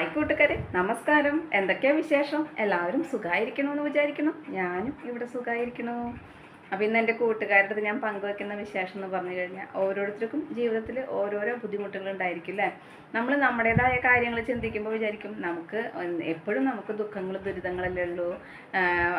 Hi കൂട്ടുകാരെ, നമസ്കാരം. എന്തൊക്കെയാ വിശേഷം? എല്ലാവരും സുഖമായിരിക്കണമെന്ന് വിചാരിക്കണം. ഞാനും ഇവിടെ സുഖമായിരിക്കണു. അപ്പോൾ ഇന്ന് എൻ്റെ കൂട്ടുകാരുടെ ഞാൻ പങ്കുവെക്കുന്ന വിശേഷം എന്ന് പറഞ്ഞു കഴിഞ്ഞാൽ, ഓരോരുത്തർക്കും ജീവിതത്തിൽ ഓരോരോ ബുദ്ധിമുട്ടുകൾ ഉണ്ടായിരിക്കും അല്ലേ. നമ്മൾ നമ്മുടേതായ കാര്യങ്ങൾ ചിന്തിക്കുമ്പോൾ വിചാരിക്കും നമുക്ക് എപ്പോഴും നമുക്ക് ദുഃഖങ്ങളും ദുരിതങ്ങളല്ലേ ഉള്ളൂ,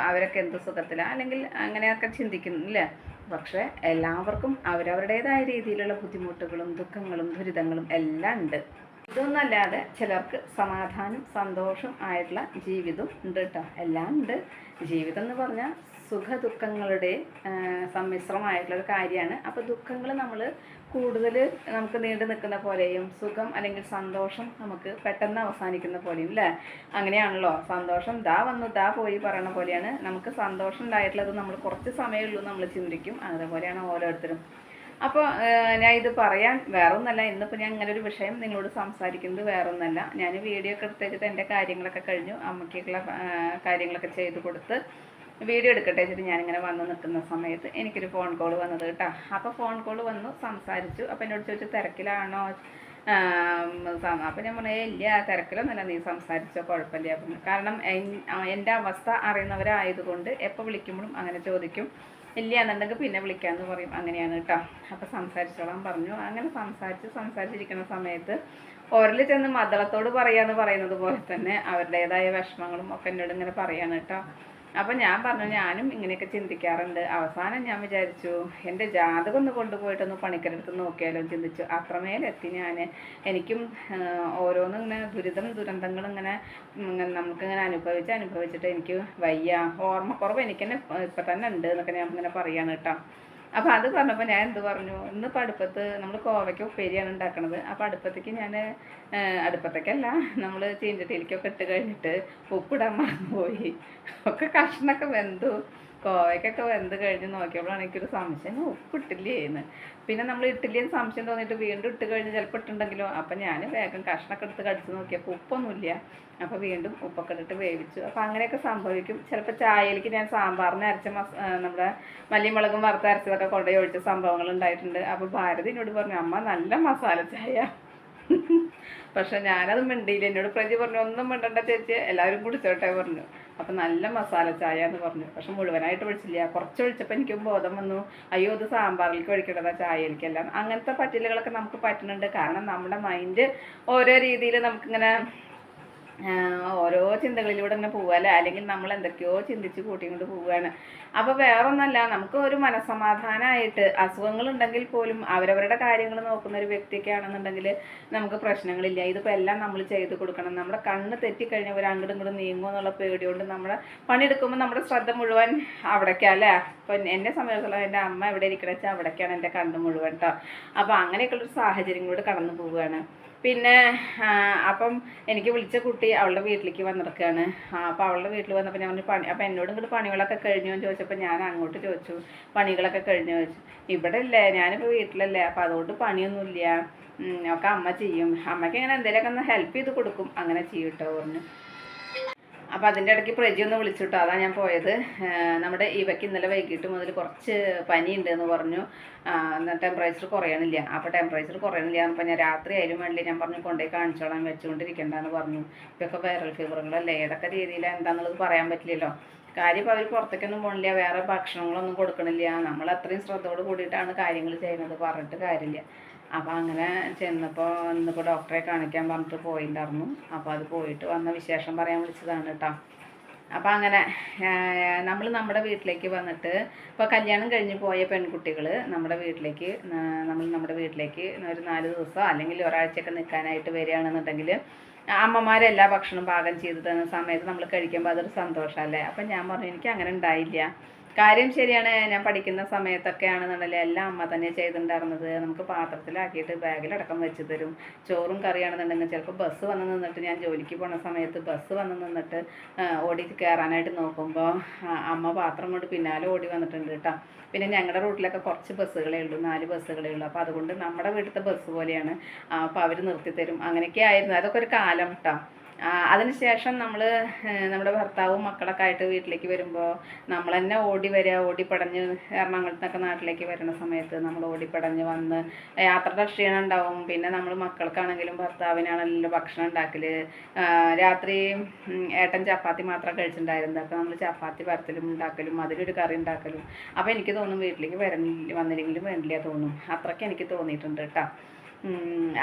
അവരൊക്കെ എന്ത് സുഖത്തിലാണ് അല്ലെങ്കിൽ അങ്ങനെയൊക്കെ ചിന്തിക്കുന്നു അല്ലേ. പക്ഷേ എല്ലാവർക്കും അവരവരുടേതായ രീതിയിലുള്ള ബുദ്ധിമുട്ടുകളും ദുഃഖങ്ങളും ദുരിതങ്ങളും എല്ലാം ഉണ്ട്. ഇതൊന്നല്ലാതെ ചിലർക്ക് സമാധാനം സന്തോഷം ആയിട്ടുള്ള ജീവിതം ഉണ്ട് കേട്ടോ. എല്ലാം ഉണ്ട്. ജീവിതം എന്ന് പറഞ്ഞാൽ സുഖ ദുഃഖങ്ങളുടെ സമ്മിശ്രമായിട്ടുള്ളൊരു കാര്യമാണ്. അപ്പോൾ ദുഃഖങ്ങൾ നമ്മൾ കൂടുതൽ നമുക്ക് നീണ്ടു നിൽക്കുന്ന പോലെയും സുഖം അല്ലെങ്കിൽ സന്തോഷം നമുക്ക് പെട്ടെന്ന് അവസാനിക്കുന്ന പോലെയും അല്ലേ. അങ്ങനെയാണല്ലോ. സന്തോഷം ദാ വന്നു ദാ പോയി പറയുന്ന പോലെയാണ്. നമുക്ക് സന്തോഷം ഉണ്ടായിട്ടുള്ളത് നമ്മൾ കുറച്ച് സമയമുള്ളൂ നമ്മൾ ചിന്തിക്കും. അതുപോലെയാണ് ഓരോരുത്തരും. അപ്പോൾ ഞാൻ ഇത് പറയാൻ വേറൊന്നല്ല, ഇന്നിപ്പോൾ ഞാൻ ഇങ്ങനെ ഒരു വിഷയം നിങ്ങളോട് സംസാരിക്കുന്നത് വേറൊന്നല്ല. ഞാൻ വീഡിയോ ഒക്കെ എടുത്തിട്ട് എൻ്റെ കാര്യങ്ങളൊക്കെ കഴിഞ്ഞു, അമ്മയ്ക്കുള്ള കാര്യങ്ങളൊക്കെ ചെയ്ത് കൊടുത്ത് വീഡിയോ എടുക്കട്ടെ വെച്ചിട്ട് ഞാനിങ്ങനെ വന്ന് നിൽക്കുന്ന സമയത്ത് എനിക്കൊരു ഫോൺ കോൾ വന്നത് കേട്ടോ. അപ്പോൾ ഫോൺ കോൾ വന്നു, സംസാരിച്ചു. അപ്പോൾ എന്നോട് ചോദിച്ചു തിരക്കിലാണോ. അപ്പോൾ ഞാൻ പറഞ്ഞു ഇല്ല തിരക്കിലൊന്നുമല്ല, നീ സംസാരിച്ചോ കുഴപ്പമില്ല. അപ്പം കാരണം എൻ്റെ അവസ്ഥ അറിയുന്നവരായതുകൊണ്ട് എപ്പോൾ വിളിക്കുമ്പോഴും അങ്ങനെ ചോദിക്കും. ഇല്ല എന്നുണ്ടെങ്കിൽ പിന്നെ വിളിക്കാമെന്ന് പറയും. അങ്ങനെയാണ് കേട്ടോ. അപ്പോൾ സംസാരിച്ചോളാൻ പറഞ്ഞു. അങ്ങനെ സംസാരിച്ചിരിക്കുന്ന സമയത്ത് ഓരൽ ചെന്ന് മദ്ദളത്തോട് പറയാന്ന് പറയുന്നത് പോലെ തന്നെ അവരുടേതായ വിഷമങ്ങളും ഒക്കെ എന്നോട് ഇങ്ങനെ പറയാണ് കേട്ടോ. അപ്പം ഞാൻ പറഞ്ഞു ഞാനും ഇങ്ങനെയൊക്കെ ചിന്തിക്കാറുണ്ട്. അവസാനം ഞാൻ വിചാരിച്ചു എൻ്റെ ജാതകം ഒന്ന് കൊണ്ടുപോയിട്ടൊന്ന് പണിക്കരെടുത്ത് നോക്കിയാലോ ചിന്തിച്ചു. അത്രമേലെത്തി ഞാൻ. എനിക്കും ഓരോന്നും ഇങ്ങനെ ദുരന്തങ്ങൾ ഇങ്ങനെ നമുക്കിങ്ങനെ അനുഭവിച്ചിട്ട് എനിക്ക് വയ്യ, ഓർമ്മക്കുറവ് എനിക്ക് തന്നെ ഇപ്പം തന്നെ ഉണ്ട് എന്നൊക്കെ ഞാൻ ഇങ്ങനെ പറയാണ് കേട്ടോ. അപ്പോൾ അത് പറഞ്ഞപ്പോൾ ഞാൻ എന്ത് പറഞ്ഞു, ഇന്നിപ്പോൾ അടുപ്പത്ത് നമ്മൾ കോവയ്ക്ക് ഉപ്പേരിയാണ് ഉണ്ടാക്കണത്. അപ്പോൾ അടുപ്പത്തേക്കല്ല നമ്മൾ ചീഞ്ചട്ടിയിലേക്കൊക്കെ ഇട്ട് കഴിഞ്ഞിട്ട് ഉപ്പിടാൻ മറന്നുപോയി. ഒക്കെ കഷ്ണമൊക്കെ വെന്തു, കോവയ്ക്കൊക്കെ വെന്ത് കഴിഞ്ഞ് നോക്കിയപ്പോഴാണ് എനിക്കൊരു സംശയം, ഉപ്പിട്ടില്ലേ എന്ന്. പിന്നെ നമ്മൾ ഇട്ടില്ലേന്ന് സംശയം തോന്നിയിട്ട് വീണ്ടും ഇട്ട് കഴിഞ്ഞ് ചിലപ്പോൾ ഇട്ടുണ്ടെങ്കിലോ. അപ്പം ഞാൻ വേഗം കഷ്ണമൊക്കെ എടുത്ത് കടിച്ച് നോക്കിയപ്പോൾ ഉപ്പൊന്നുമില്ല. അപ്പോൾ വീണ്ടും ഉപ്പൊക്കെ ഇട്ടിട്ട് വേവിച്ചു. അപ്പോൾ അങ്ങനെയൊക്കെ സംഭവിക്കും. ചിലപ്പോൾ ചായയിലേക്ക് ഞാൻ സാമ്പാറിന് അരച്ച നമ്മുടെ മല്ലിമുളകും വറുത്ത അരച്ചതൊക്കെ കൊണ്ടുപോയി ഒഴിച്ച സംഭവങ്ങൾ ഉണ്ടായിട്ടുണ്ട്. അപ്പോൾ ഭാരതി എന്നോട് പറഞ്ഞു അമ്മ നല്ല മസാല ചായ. പക്ഷെ ഞാനത് മിണ്ടിയില്ല. എന്നോട് പ്രജി പറഞ്ഞു ഒന്നും മിണ്ടണ്ട ചേച്ചി, എല്ലാവരും കുടിച്ചോട്ടെ പറഞ്ഞു. അപ്പം നല്ല മസാല ചായ എന്ന് പറഞ്ഞു. പക്ഷെ മുഴുവനായിട്ട് ഒഴിച്ചില്ല, കുറച്ച് ഒഴിച്ചപ്പോൾ എനിക്കും ബോധം വന്നു, അയ്യോ അത് സാമ്പാറിലേക്ക് ഒഴിക്കേണ്ടതാ ചായയിലേക്കെല്ലാം. അങ്ങനത്തെ പറ്റിലുകളൊക്കെ നമുക്ക് പറ്റുന്നുണ്ട്. കാരണം നമ്മുടെ മൈൻഡ് ഓരോ രീതിയിൽ നമുക്കിങ്ങനെ ഓരോ ചിന്തകളിലൂടെ ഇങ്ങനെ പോവുക അല്ലേ. അല്ലെങ്കിൽ നമ്മൾ എന്തൊക്കെയോ ചിന്തിച്ച് കൂട്ടിക്കൊണ്ട് പോവുകയാണ്. അപ്പോൾ വേറൊന്നല്ല, നമുക്ക് ഒരു മനസ്സമാധാനമായിട്ട് അസുഖങ്ങളുണ്ടെങ്കിൽ പോലും അവരവരുടെ കാര്യങ്ങൾ നോക്കുന്ന ഒരു വ്യക്തിയൊക്കെ ആണെന്നുണ്ടെങ്കിൽ നമുക്ക് പ്രശ്നങ്ങളില്ല. ഇതിപ്പോൾ എല്ലാം നമ്മൾ ചെയ്ത് കൊടുക്കണം. നമ്മുടെ കണ്ണ് തെറ്റിക്കഴിഞ്ഞാൽ ഒരു അങ്ങോട്ടും ഇങ്ങോട്ടും നീങ്ങുമോ എന്നുള്ള പേടിയോണ്ട് നമ്മുടെ പണിയെടുക്കുമ്പോൾ നമ്മുടെ ശ്രദ്ധ മുഴുവൻ അവിടേക്കാണ് അല്ലേ. അപ്പം എന്നെ സംബന്ധിച്ചിടത്തോളം എൻ്റെ അമ്മ എവിടെ ഇരിക്കണ വെച്ചാൽ അവിടേക്കാണ് എൻ്റെ കണ്ണ് മുഴുവൻ കേട്ടോ. അപ്പോൾ അങ്ങനെയൊക്കെയുള്ളൊരു സാഹചര്യങ്ങളോട് കടന്നു പോവുകയാണ്. പിന്നെ അപ്പം എനിക്ക് വിളിച്ച കുട്ടി അവളുടെ വീട്ടിലേക്ക് വന്നിരിക്കുകയാണ്. അപ്പോൾ അവളുടെ വീട്ടിൽ വന്നപ്പോൾ ഞാൻ പറഞ്ഞു അപ്പോൾ എന്നോട് ഇങ്ങോട്ട് പണികളൊക്കെ കഴിഞ്ഞു എന്ന് ചോദിച്ചപ്പോൾ ഞാൻ അങ്ങോട്ട് ചോദിച്ചു പണികളൊക്കെ കഴിഞ്ഞു ചോദിച്ചു. ഇവിടെ അല്ലേ, ഞാനിപ്പോൾ വീട്ടിലല്ലേ, അപ്പോൾ അതുകൊണ്ട് പണിയൊന്നുമില്ല, ഒക്കെ അമ്മ ചെയ്യും, അമ്മയ്ക്ക് ഇങ്ങനെ എന്തെങ്കിലുമൊക്കെ ഒന്ന് ഹെൽപ്പ് ചെയ്ത് കൊടുക്കും, അങ്ങനെ ചെയ്യട്ടോ പറഞ്ഞു. അപ്പോൾ അതിൻ്റെ ഇടയ്ക്ക് പ്രജി ഒന്ന് വിളിച്ചിട്ടോ, അതാണ് ഞാൻ പോയത്. നമ്മുടെ ഇവയ്ക്ക് ഇന്നലെ വൈകിട്ട് മുതൽ കുറച്ച് പനിയുണ്ട് എന്ന് പറഞ്ഞു. ടെമ്പറേച്ചർ കുറയണില്ല. അപ്പോൾ ടെമ്പറേച്ചർ കുറയണില്ല എന്നപ്പോൾ ഞാൻ രാത്രി ആയാലും വേണ്ടി ഞാൻ പറഞ്ഞു കൊണ്ടുപോയി കാണിച്ചോളാൻ, വെച്ചുകൊണ്ടിരിക്കേണ്ടെന്ന് പറഞ്ഞു. ഇതൊക്കെ വൈറൽ ഫീവറുകളല്ലേ, ഏതൊക്കെ രീതിയിൽ എന്താണെന്നുള്ളത് പറയാൻ പറ്റില്ലല്ലോ. കാര്യം ഇപ്പോൾ അവർ പുറത്തേക്കൊന്നും പോകണില്ല, വേറെ ഭക്ഷണങ്ങളൊന്നും കൊടുക്കണില്ല. നമ്മൾ അത്രയും ശ്രദ്ധയോട് കൂടിയിട്ടാണ് കാര്യങ്ങൾ ചെയ്യുന്നത്, പറഞ്ഞിട്ട് കാര്യമില്ല. അപ്പോൾ അങ്ങനെ ചെന്നപ്പോൾ ഇന്നിപ്പോൾ ഡോക്ടറെ കാണിക്കാൻ പറഞ്ഞിട്ട് പോയിട്ടുണ്ടായിരുന്നു. അപ്പോൾ അത് പോയിട്ട് വന്ന വിശേഷം പറയാൻ വിളിച്ചതാണ് കേട്ടോ. അപ്പോൾ അങ്ങനെ നമ്മൾ നമ്മുടെ വീട്ടിലേക്ക് വന്നിട്ട് ഇപ്പോൾ കല്യാണം കഴിഞ്ഞ് പോയ പെൺകുട്ടികൾ നമ്മുടെ വീട്ടിലേക്ക് ഒരു 4 ദിവസം അല്ലെങ്കിൽ ഒരാഴ്ചയൊക്കെ നിൽക്കാനായിട്ട് വരികയാണെന്നുണ്ടെങ്കിൽ അമ്മമാരെല്ലാ ഭക്ഷണം പാകം ചെയ്ത് തന്ന സമയത്ത് നമ്മൾ കഴിക്കുമ്പോൾ അതൊരു സന്തോഷമല്ലേ. അപ്പം ഞാൻ പറഞ്ഞു എനിക്ക് അങ്ങനെ ഉണ്ടായില്ല. കാര്യം ശരിയാണ്, ഞാൻ പഠിക്കുന്ന സമയത്തൊക്കെ ആണെന്നുണ്ടെങ്കിൽ എല്ലാം അമ്മ തന്നെ ചെയ്തിട്ടുണ്ടായിരുന്നത്. നമുക്ക് പാത്രത്തിലാക്കിയിട്ട് ബാഗിലടക്കം വെച്ച് തരും. ചോറും കറിയാണെന്നുണ്ടെങ്കിൽ ചിലപ്പോൾ ബസ് വന്ന് നിന്നിട്ട്, ഞാൻ ജോലിക്ക് പോകുന്ന സമയത്ത് ബസ് വന്ന് നിന്നിട്ട് ഓടി കയറാനായിട്ട് നോക്കുമ്പോൾ അമ്മ പാത്രം കൊണ്ട് പിന്നാലെ ഓടി വന്നിട്ടുണ്ട് കേട്ടോ. പിന്നെ ഞങ്ങളുടെ റൂട്ടിലൊക്കെ കുറച്ച് ബസ്സുകളേ ഉള്ളൂ, 4 ബസ്സുകളേ ഉള്ളൂ. അപ്പോൾ അതുകൊണ്ട് നമ്മുടെ വീട്ടിലത്തെ ബസ് പോലെയാണ്. അപ്പോൾ അവർ നിർത്തിത്തരും. അങ്ങനെയൊക്കെ ആയിരുന്നു. അതൊക്കെ ഒരു കാലം കേട്ടോ. അതിനുശേഷം നമ്മൾ നമ്മുടെ ഭർത്താവും മക്കളൊക്കെ ആയിട്ട് വീട്ടിലേക്ക് വരുമ്പോൾ നമ്മൾ തന്നെ ഓടി വരിക, ഓടിപ്പടഞ്ഞ് എറണാകുളത്തൊക്കെ നാട്ടിലേക്ക് വരുന്ന സമയത്ത് നമ്മൾ ഓടിപ്പടഞ്ഞ് വന്ന് യാത്രയുടെ ക്ഷീണം ഉണ്ടാവും. പിന്നെ നമ്മൾ മക്കൾക്കാണെങ്കിലും ഭർത്താവിനാണെങ്കിലും ഭക്ഷണം ഉണ്ടാക്കൽ. രാത്രി ഏട്ടൻ ചപ്പാത്തി മാത്രം കഴിച്ചിട്ടുണ്ടായിരുന്നത്. അപ്പോൾ നമ്മൾ ചപ്പാത്തി പരത്തലും ഉണ്ടാക്കലും അതിലൊരു കറി ഉണ്ടാക്കലും. അപ്പോൾ എനിക്ക് തോന്നും വീട്ടിലേക്ക് വന്നില്ലെങ്കിലും വേണ്ടില്ല തോന്നും. അത്രയ്ക്ക് എനിക്ക് തോന്നിയിട്ടുണ്ട് കേട്ടോ.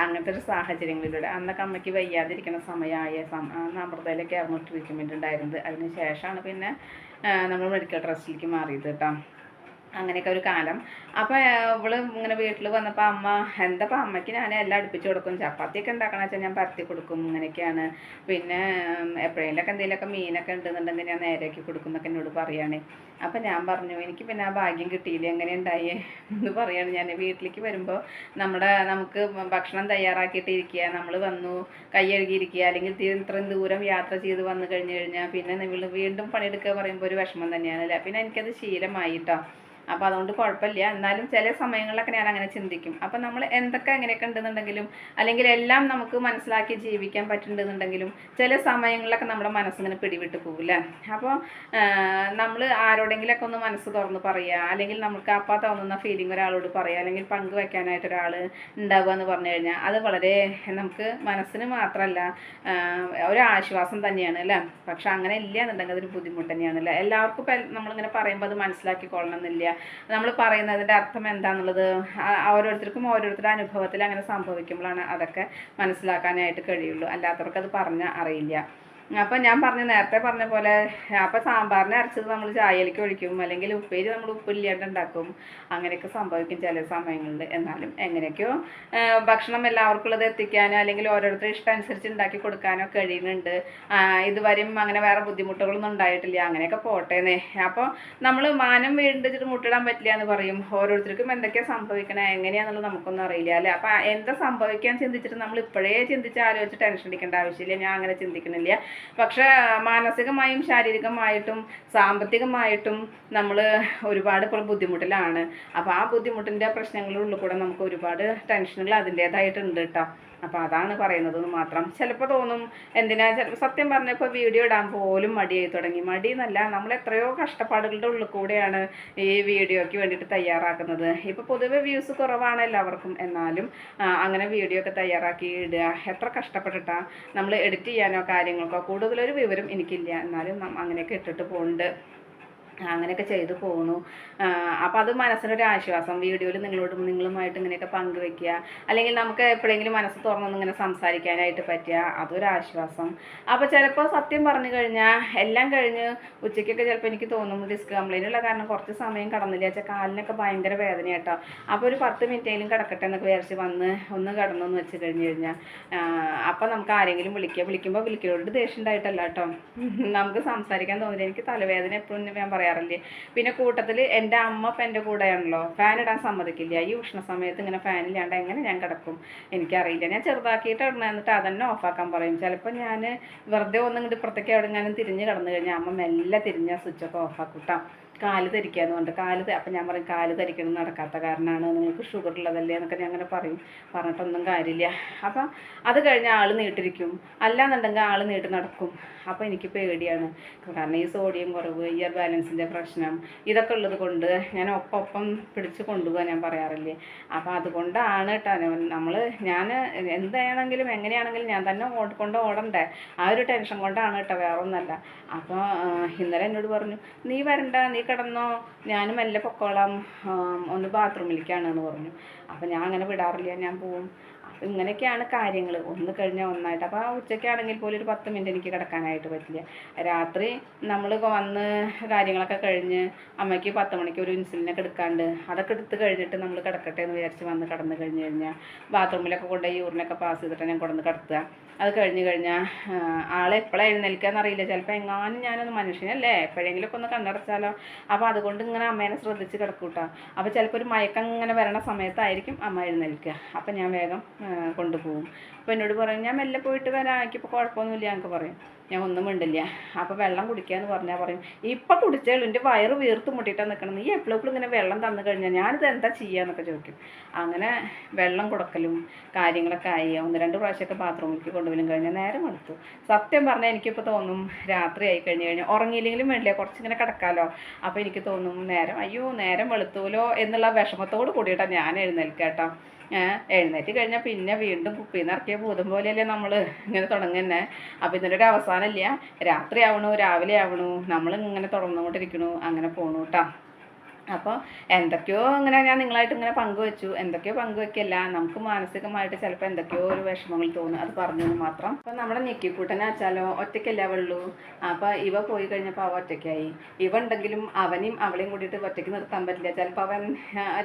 അങ്ങനത്തെ ഒരു സാഹചര്യങ്ങളിലൂടെ അന്നൊക്കെ അമ്മയ്ക്ക് വയ്യാതിരിക്കുന്ന സമയമായ അമൃതയിലൊക്കെ ആയിരുന്നു ട്രീറ്റ്മെൻറ്റ് ഉണ്ടായിരുന്നത്. അതിന് ശേഷമാണ് പിന്നെ നമ്മൾ മെഡിക്കൽ ട്രസ്റ്റിലേക്ക് മാറിയത് കേട്ടോ. അങ്ങനെയൊക്കെ ഒരു കാലം. അപ്പോൾ ഇവള് ഇങ്ങനെ വീട്ടിൽ വന്നപ്പോൾ അമ്മ എന്താ അമ്മയ്ക്ക് ഞാൻ എല്ലാം അടുപ്പിച്ച് കൊടുക്കും. ചപ്പാത്തിയൊക്കെ ഉണ്ടാക്കണമെന്ന് വെച്ചാൽ ഞാൻ പരത്തി കൊടുക്കും. ഇങ്ങനെയൊക്കെയാണ്. പിന്നെ എപ്പോഴേലൊക്കെ എന്തെങ്കിലുമൊക്കെ മീനൊക്കെ ഉണ്ടെന്നുണ്ടെങ്കിൽ ഞാൻ നേരെയാക്കി കൊടുക്കും എന്നൊക്കെ എന്നോട് പറയുകയാണ്. അപ്പം ഞാൻ പറഞ്ഞു എനിക്ക് പിന്നെ ആ ഭാഗ്യം കിട്ടിയില്ല, എങ്ങനെ ഉണ്ടായി എന്ന് പറയാണ്. ഞാൻ വീട്ടിലേക്ക് വരുമ്പോൾ നമുക്ക് ഭക്ഷണം തയ്യാറാക്കിയിട്ട് ഇരിക്കുക, നമ്മൾ വന്നു കൈ കഴുകിയിരിക്കുക, അല്ലെങ്കിൽ ഇത്രയും ദൂരം യാത്ര ചെയ്ത് വന്നു കഴിഞ്ഞാൽ പിന്നെ വീണ്ടും പണിയെടുക്കുക പറയുമ്പോൾ ഒരു വിഷമം തന്നെയാണ് അല്ലേ. പിന്നെ എനിക്കത് ശീലമായി കേട്ടോ. അപ്പോൾ അതുകൊണ്ട് കുഴപ്പമില്ല. എന്നാലും ചില സമയങ്ങളിലൊക്കെ ഞാൻ അങ്ങനെ ചിന്തിക്കും. അപ്പം നമ്മൾ എന്തൊക്കെ എങ്ങനെയൊക്കെ ഉണ്ടെന്നുണ്ടെങ്കിലും അല്ലെങ്കിൽ എല്ലാം നമുക്ക് മനസ്സിലാക്കി ജീവിക്കാൻ പറ്റുന്നുണ്ടെന്നുണ്ടെങ്കിലും ചില സമയങ്ങളിലൊക്കെ നമ്മുടെ മനസ്സിങ്ങനെ പിടിവിട്ട് പോകില്ല. അപ്പോൾ നമ്മൾ ആരോടെങ്കിലൊക്കെ ഒന്ന് മനസ്സ് തുറന്ന് പറയുക, അല്ലെങ്കിൽ നമുക്ക് അപ്പം തോന്നുന്ന ഫീലിംഗ് ഒരാളോട് പറയുക, അല്ലെങ്കിൽ പങ്കുവെക്കാനായിട്ട് ഒരാൾ ഉണ്ടാവുക എന്ന് പറഞ്ഞു കഴിഞ്ഞാൽ അത് വളരെ നമുക്ക് മനസ്സിന് മാത്രമല്ല ഒരു ആശ്വാസം തന്നെയാണ് അല്ലേ. പക്ഷെ അങ്ങനെ ഇല്ല എന്നുണ്ടെങ്കിൽ അതൊരു ബുദ്ധിമുട്ട് തന്നെയാണല്ലേ. എല്ലാവർക്കും നമ്മളിങ്ങനെ പറയുമ്പോൾ അത് മനസ്സിലാക്കിക്കൊള്ളണം എന്നില്ല. നമ്മൾ പറയുന്നതിൻ്റെ അർത്ഥം എന്താണെന്നുള്ളത് ഓരോരുത്തർക്കും ഓരോരുത്തരുടെ അനുഭവത്തിൽ അങ്ങനെ സംഭവിക്കുമ്പോഴാണ് അതൊക്കെ മനസ്സിലാക്കാനായിട്ട് കഴിയുള്ളൂ. അല്ലാത്തവർക്ക് അത് പറഞ്ഞാൽ അറിയില്ല. അപ്പം ഞാൻ നേരത്തെ പറഞ്ഞ പോലെ അപ്പം സാമ്പാറിന് അരച്ചത് നമ്മൾ ചായയിലേക്ക് ഒഴിക്കും, അല്ലെങ്കിൽ ഉപ്പേരി നമ്മൾ ഉപ്പില്ലാണ്ട് ഉണ്ടാക്കും. അങ്ങനെയൊക്കെ സംഭവിക്കും ചില സമയങ്ങളിൽ. എന്നാലും എങ്ങനെയൊക്കെയോ ഭക്ഷണം എല്ലാവർക്കും ഉള്ളത് എത്തിക്കാനോ അല്ലെങ്കിൽ ഓരോരുത്തരുടെ ഇഷ്ടം അനുസരിച്ച് ഉണ്ടാക്കി കൊടുക്കാനോ കഴിയുന്നുണ്ട്. ഇതുവരെയും അങ്ങനെ വേറെ ബുദ്ധിമുട്ടുകളൊന്നും ഉണ്ടായിട്ടില്ല. അങ്ങനെയൊക്കെ പോട്ടേന്നേ. അപ്പോൾ നമ്മൾ മാനം വീണ്ടിച്ചിട്ട് മുട്ടിടാൻ പറ്റില്ല എന്ന് പറയും. ഓരോരുത്തർക്കും എന്തൊക്കെയാണ് സംഭവിക്കണേ എങ്ങനെയാണെന്നുള്ളത് നമുക്കൊന്നും അറിയില്ല അല്ലേ. അപ്പം എന്താ സംഭവിക്കാൻ ചിന്തിച്ചിട്ട് നമ്മൾ ഇപ്പോഴേ ചിന്തിച്ച് ആലോചിച്ച് ടെൻഷൻ അടിക്കേണ്ട ആവശ്യമില്ല. ഞാൻ അങ്ങനെ ചിന്തിക്കുന്നില്ല. പക്ഷെ മാനസികമായും ശാരീരികമായിട്ടും സാമ്പത്തികമായിട്ടും നമ്മൾ ഒരുപാട് ഇപ്പോൾ ബുദ്ധിമുട്ടിലാണ്. അപ്പോൾ ആ ബുദ്ധിമുട്ടിൻ്റെ പ്രശ്നങ്ങളുടെ ഉള്ളിൽ കൂടെ നമുക്ക് ഒരുപാട് ടെൻഷനുകൾ അതിൻ്റേതായിട്ടുണ്ട് കേട്ടോ. അപ്പോൾ അതാണ് പറയുന്നത് മാത്രം. ചിലപ്പോൾ തോന്നും എന്തിനാ സത്യം പറഞ്ഞപ്പോൾ വീഡിയോ ഇടാൻ പോലും മടിയായി തുടങ്ങി. മടി എന്നല്ല, നമ്മൾ എത്രയോ കഷ്ടപ്പാടുകളുടെ ഉള്ളിൽ കൂടെയാണ് ഈ വീഡിയോയ്ക്ക് വേണ്ടിയിട്ട് തയ്യാറാക്കുന്നത്. ഇപ്പോൾ പൊതുവെ വ്യൂസ് കുറവാണ് എല്ലാവർക്കും. എന്നാലും അങ്ങനെ വീഡിയോ ഒക്കെ തയ്യാറാക്കി ഇടുക എത്ര കഷ്ടപ്പെട്ടിട്ടാണ്. നമ്മൾ എഡിറ്റ് ചെയ്യാനോ കാര്യങ്ങൾക്കോ കൂടുതലൊരു വിവരം എനിക്കില്ല. എന്നാലും അങ്ങനെയൊക്കെ ഇട്ടിട്ട് പോകുന്നുണ്ട്. അങ്ങനെയൊക്കെ ചെയ്തു പോകുന്നു. അപ്പോൾ അത് മനസ്സിനൊരു ആശ്വാസം. വീഡിയോയിൽ നിങ്ങളുമായിട്ട് ഇങ്ങനെയൊക്കെ പങ്കുവെക്കുക, അല്ലെങ്കിൽ നമുക്ക് എപ്പോഴെങ്കിലും മനസ്സ് തുറന്നൊന്നും ഇങ്ങനെ സംസാരിക്കാനായിട്ട് പറ്റുക, അതൊരാശ്വാസം. അപ്പോൾ ചിലപ്പോൾ സത്യം പറഞ്ഞു കഴിഞ്ഞാൽ എല്ലാം കഴിഞ്ഞ് ഉച്ചയ്ക്കൊക്കെ ചിലപ്പോൾ എനിക്ക് തോന്നും ഡിസ്ക് കംപ്ലൈൻ്റ് ഉള്ള കാരണം കുറച്ച് സമയം കടന്നില്ല വെച്ചാൽ കാലിനൊക്കെ ഭയങ്കര വേദന കേട്ടോ. അപ്പോൾ ഒരു 10 മിനിറ്റേലും കിടക്കട്ടെ എന്നൊക്കെ വിചാരിച്ച് വന്ന് ഒന്ന് കിടന്നൊന്ന് വെച്ച് കഴിഞ്ഞാൽ അപ്പോൾ നമുക്ക് ആരെങ്കിലും വിളിക്കുമ്പോൾ വിളിക്കുന്നവരോട് ദേഷ്യം ഉണ്ടായിട്ടല്ല കേട്ടോ, നമുക്ക് സംസാരിക്കാൻ തോന്നില്ല. എനിക്ക് തലവേദന എപ്പോഴും ഞാൻ പറയാറില്ലേ. പിന്നെ കൂട്ടത്തിൽ എൻ്റെ അമ്മ ഇപ്പം എൻ്റെ കൂടെയാണല്ലോ, ഫാൻ ഇടാൻ സമ്മതിക്കില്ല. ഈ ഉഷ്ണ സമയത്ത് ഇങ്ങനെ ഫാനില്ലാണ്ട് എങ്ങനെ ഞാൻ കിടക്കും എനിക്കറിയില്ല. ഞാൻ ചെറുതാക്കിയിട്ട് ഇടണം, എന്നിട്ട് അതന്നെ ഓഫാക്കാൻ പറയും. ചിലപ്പോൾ ഞാൻ വെറുതെ ഒന്നും ഇങ്ങോട്ട് ഇപ്പുറത്തേക്ക് അവിടെ ഞാൻ തിരിഞ്ഞ് കിടന്നു കഴിഞ്ഞാൽ അമ്മ മെല്ലെ തിരിഞ്ഞാൽ സ്വിച്ചൊക്കെ ഓഫാക്കൂട്ടാം. കാല് ധരിക്കാന്ന് പറഞ്ഞിട്ട് അപ്പം ഞാൻ പറയും കാല് ധരിക്കണം നടക്കാത്ത കാരണമാണ്, നിങ്ങൾക്ക് ഷുഗർ ഉള്ളതല്ലേ എന്നൊക്കെ ഞാൻ അങ്ങനെ പറഞ്ഞിട്ടൊന്നും കാര്യമില്ല. അപ്പം അത് കഴിഞ്ഞാൽ ആൾ നീട്ടിരിക്കും, അല്ലാന്നുണ്ടെങ്കിൽ ആൾ നീട്ടി നടക്കും. അപ്പോൾ എനിക്ക് പേടിയാണ്. കാരണം ഈ സോഡിയം കുറവ്, ഇയർ ബാലൻസിൻ്റെ പ്രശ്നം, ഇതൊക്കെ ഉള്ളത് കൊണ്ട് ഞാൻ ഒപ്പം പിടിച്ച് കൊണ്ടുപോകാൻ ഞാൻ പറയാറില്ലേ. അപ്പോൾ അതുകൊണ്ടാണ് കേട്ടോ ഞാൻ എന്താണെങ്കിലും എങ്ങനെയാണെങ്കിലും ഞാൻ തന്നെ ഓടണ്ടേ. ആ ഒരു ടെൻഷൻ കൊണ്ടാണ് കേട്ടോ, വേറെ ഒന്നല്ല. അപ്പോൾ ഇന്നലെ എന്നോട് പറഞ്ഞു നീ വരണ്ട, നീ കിടന്നോ, ഞാനും മെല്ലെ പൊക്കോളാം, ഒന്ന് ബാത്റൂമിലേക്കാണെന്ന് പറഞ്ഞു. അപ്പോൾ ഞാൻ അങ്ങനെ വിടാറില്ല, ഞാൻ പോവും. അപ്പോൾ ഇങ്ങനെയൊക്കെയാണ് കാര്യങ്ങൾ, ഒന്ന് കഴിഞ്ഞാൽ ഒന്നായിട്ട്. അപ്പോൾ ഉച്ചയ്ക്കാണെങ്കിൽ പോലും ഒരു 10 മിനിറ്റ് എനിക്ക് കിടക്കാനായിട്ട് പറ്റില്ല. രാത്രി നമ്മൾ വന്ന് കാര്യങ്ങളൊക്കെ കഴിഞ്ഞ് അമ്മയ്ക്ക് 10 മണിക്ക് ഒരു ഇൻസുലിനൊക്കെ എടുക്കാണ്ട് അതൊക്കെ എടുത്ത് കഴിഞ്ഞിട്ട് നമ്മൾ കിടക്കട്ടെ എന്ന് വിചാരിച്ച് വന്ന് കിടന്ന് കഴിഞ്ഞ് കഴിഞ്ഞാൽ ബാത്റൂമിലൊക്കെ കൊണ്ടുപോയി യൂറിനൊക്കെ പാസ് ചെയ്തിട്ട് ഞാൻ കൊണ്ടുവന്ന് കിടത്തുക. അത് കഴിഞ്ഞ് കഴിഞ്ഞാൽ ആളെപ്പോഴാണ് എഴുന്നേൽക്കാന്നറിയില്ല. ചിലപ്പോൾ എങ്ങാനും ഞാനൊന്ന് മനുഷ്യനല്ലേ എപ്പോഴെങ്കിലുമൊക്കെ ഒന്ന് കണ്ണടച്ചാലോ. അപ്പോൾ അതുകൊണ്ട് ഇങ്ങനെ അമ്മേനെ ശ്രദ്ധിച്ച് കിടക്കൂട്ടോ. അപ്പോൾ ചിലപ്പോൾ ഒരു മയക്കം ഇങ്ങനെ വരണ സമയത്തായിരിക്കും അമ്മ എഴുന്നേൽക്കുക. അപ്പം ഞാൻ വേഗം കൊണ്ടുപോകും. അപ്പോൾ എന്നോട് പറയും ഞാൻ മെല്ലെ പോയിട്ട് വരാം, എനിക്കിപ്പോൾ കുഴപ്പമൊന്നുമില്ല എന്നൊക്കെ പറയും. ഞാൻ ഒന്നും മിണ്ടില്ല. അപ്പോൾ വെള്ളം കുടിക്കാമെന്ന് പറഞ്ഞാൽ പറയും ഇപ്പം കുടിച്ചേളൂ, എൻ്റെ വയറ് വീർത്ത് മുട്ടിയിട്ടാണ് നിൽക്കണം, നീ എപ്പോഴും ഇങ്ങനെ വെള്ളം തന്നു കഴിഞ്ഞാൽ ഞാനിത് എന്താ ചെയ്യുക ചോദിക്കും. അങ്ങനെ വെള്ളം കൊടുക്കലും കാര്യങ്ങളൊക്കെ ആയി. 1-2 പ്രാവശ്യമൊക്കെ ബാത്റൂമിലേക്ക് കൊണ്ടുപോലും കഴിഞ്ഞാൽ നേരം എടുത്തു. സത്യം പറഞ്ഞാൽ എനിക്കിപ്പോൾ തോന്നും രാത്രി ആയി കഴിഞ്ഞാൽ ഉറങ്ങിയില്ലെങ്കിലും വേണ്ടില്ല, കുറച്ചിങ്ങനെ കിടക്കാമല്ലോ. അപ്പോൾ എനിക്ക് തോന്നും നേരം വെളുത്തൂലോ എന്നുള്ള വിഷമത്തോട് കൂടിയിട്ടാണ് ഞാൻ എഴുന്നേൽക്കുക കേട്ടോ. എഴുന്നേറ്റ് കഴിഞ്ഞാൽ പിന്നെ വീണ്ടും കുപ്പിയിൽ നിന്ന് ഇറക്കിയ ഭൂതം പോലെയല്ലേ നമ്മൾ ഇങ്ങനെ തുടങ്ങുന്നത്. അപ്പോൾ ഇതിൻ്റെ അവസാനമില്ല, രാത്രി ആവണു രാവിലെ ആവണു നമ്മളിങ്ങനെ തുടർന്നുകൊണ്ടിരിക്കണു, അങ്ങനെ പോണു കേട്ടോ. അപ്പോൾ എന്തൊക്കെയോ ഇങ്ങനെ ഞാൻ നിങ്ങളായിട്ട് ഇങ്ങനെ പങ്കുവെച്ചു. എന്തൊക്കെയോ പങ്കുവെക്കല്ല, നമുക്ക് മാനസികമായിട്ട് ചിലപ്പോൾ എന്തൊക്കെയോ ഒരു വിഷമങ്ങൾ തോന്നും, അത് പറഞ്ഞു മാത്രം. അപ്പോൾ നമ്മുടെ ഞെക്കിക്കൂട്ടനെ വെച്ചാലോ ഒറ്റയ്ക്കല്ല ഉള്ളൂ. അപ്പോൾ ഇവ പോയി കഴിഞ്ഞപ്പോൾ അവ ഒറ്റയ്ക്കായി. ഇവ ഉണ്ടെങ്കിലും അവനെയും അവളെയും കൂടിയിട്ട് ഒറ്റയ്ക്ക് നിർത്താൻ പറ്റില്ല. ചിലപ്പോൾ അവൻ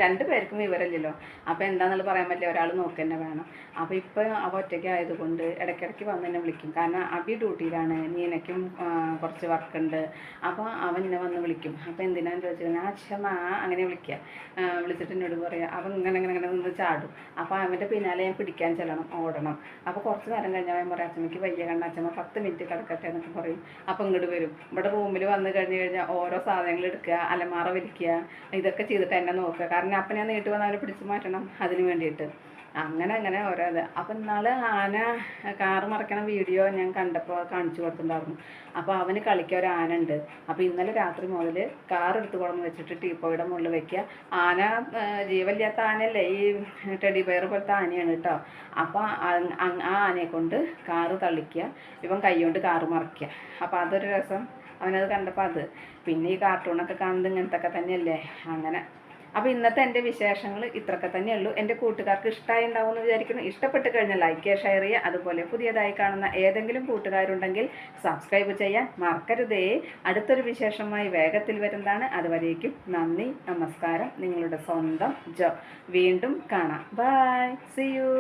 2 പേർക്കും വിവരമില്ലല്ലോ. അപ്പോൾ എന്താണെന്നുള്ളത് പറയാൻ പറ്റില്ല, ഒരാൾ നോക്കുക തന്നെ വേണം. അപ്പോൾ ഇപ്പോൾ അവ ഒറ്റയ്ക്കായതുകൊണ്ട് ഇടയ്ക്കിടയ്ക്ക് വന്ന് എന്നെ വിളിക്കും. കാരണം അബി ഡ്യൂട്ടിയിലാണ്, നീനയ്ക്കും കുറച്ച് വർക്കുണ്ട്. അപ്പോൾ അവൻ എന്നെ വന്ന് വിളിക്കും. അപ്പോൾ എന്തിനാന്ന് ചോദിച്ചാൽ അച്ഛമ്മ അങ്ങനെ വിളിച്ചിട്ട് എന്നോട് പറയുക അവൻ ഇങ്ങനെ നിന്ന് ചാടും. അപ്പോൾ അവൻ്റെ പിന്നാലെ ഞാൻ പിടിക്കാൻ ചെല്ലണം, ഓടണം. അപ്പോൾ കുറച്ച് നേരം കഴിഞ്ഞാൽ അവൻ പറയും അച്ഛമ്മയ്ക്ക് വയ്യ കണ്ട, അച്ഛമ്മ 10 മിനിറ്റ് കിടക്കട്ടെ എന്നൊക്കെ പറയും. അപ്പോൾ ഇങ്ങോട്ട് വരും. ഇവിടെ റൂമിൽ വന്ന് കഴിഞ്ഞാൽ ഓരോ സാധനങ്ങൾ എടുക്കുക, അലമാറ വലിക്കുക, ഇതൊക്കെ ചെയ്തിട്ട് എന്നെ നോക്കുക. കാരണം അപ്പം ഞാൻ നീട്ടി വന്ന് അവനെ പിടിച്ച് മാറ്റണം, അതിന് വേണ്ടിയിട്ട്. അങ്ങനെ ഓരോ ഇത്. അപ്പം ഇന്നാൾ ആന കാറ് മറക്കണ വീഡിയോ ഞാൻ കണ്ടപ്പോൾ കാണിച്ചു കൊടുത്തിട്ടുണ്ടായിരുന്നു. അപ്പോൾ അവന് കളിക്കാൻ ഒരു ആന ഉണ്ട്. അപ്പോൾ ഇന്നലെ രാത്രി മുതൽ കാർ എടുത്ത് കൊണ്ടുവന്ന് വെച്ചിട്ട് ടീപ്പോയുടെ മുകളിൽ വെക്കുക. ആന ജീവനില്ലാത്ത ആനയല്ലേ, ഈ ടെഡി ബെയർ പോലത്തെ ആനയാണ് കേട്ടോ. അപ്പോൾ ആ ആനയെ കൊണ്ട് കാറ് തള്ളിക്കുക, ഇവൻ കൈ കൊണ്ട് കാറ് മറിക്കുക. അപ്പോൾ അതൊരു രസം, അവനത് കണ്ടപ്പോൾ അത്. പിന്നെ ഈ കാർട്ടൂണൊക്കെ കാണുന്നത് ഇങ്ങനത്തൊക്കെ തന്നെയല്ലേ, അങ്ങനെ. അപ്പോൾ ഇന്നത്തെ എൻ്റെ വിശേഷങ്ങൾ ഇത്രയൊക്കെ തന്നെയുള്ളൂ. എൻ്റെ കൂട്ടുകാർക്ക് ഇഷ്ടമായി ഉണ്ടാവുമെന്ന് വിചാരിക്കുന്നു. ഇഷ്ടപ്പെട്ട് കഴിഞ്ഞാൽ ലൈക്ക് ചെയ്യുക, ഷെയർ ചെയ്യുക. അതുപോലെ പുതിയതായി കാണുന്ന ഏതെങ്കിലും കൂട്ടുകാരുണ്ടെങ്കിൽ സബ്സ്ക്രൈബ് ചെയ്യാൻ മറക്കരുതേ. അടുത്തൊരു വിശേഷമായി വേഗത്തിൽ വരുന്നതാണ്. അതുവരേക്കും നന്ദി, നമസ്കാരം. നിങ്ങളുടെ സ്വന്തം ജോ. വീണ്ടും കാണാം. Bye, see U.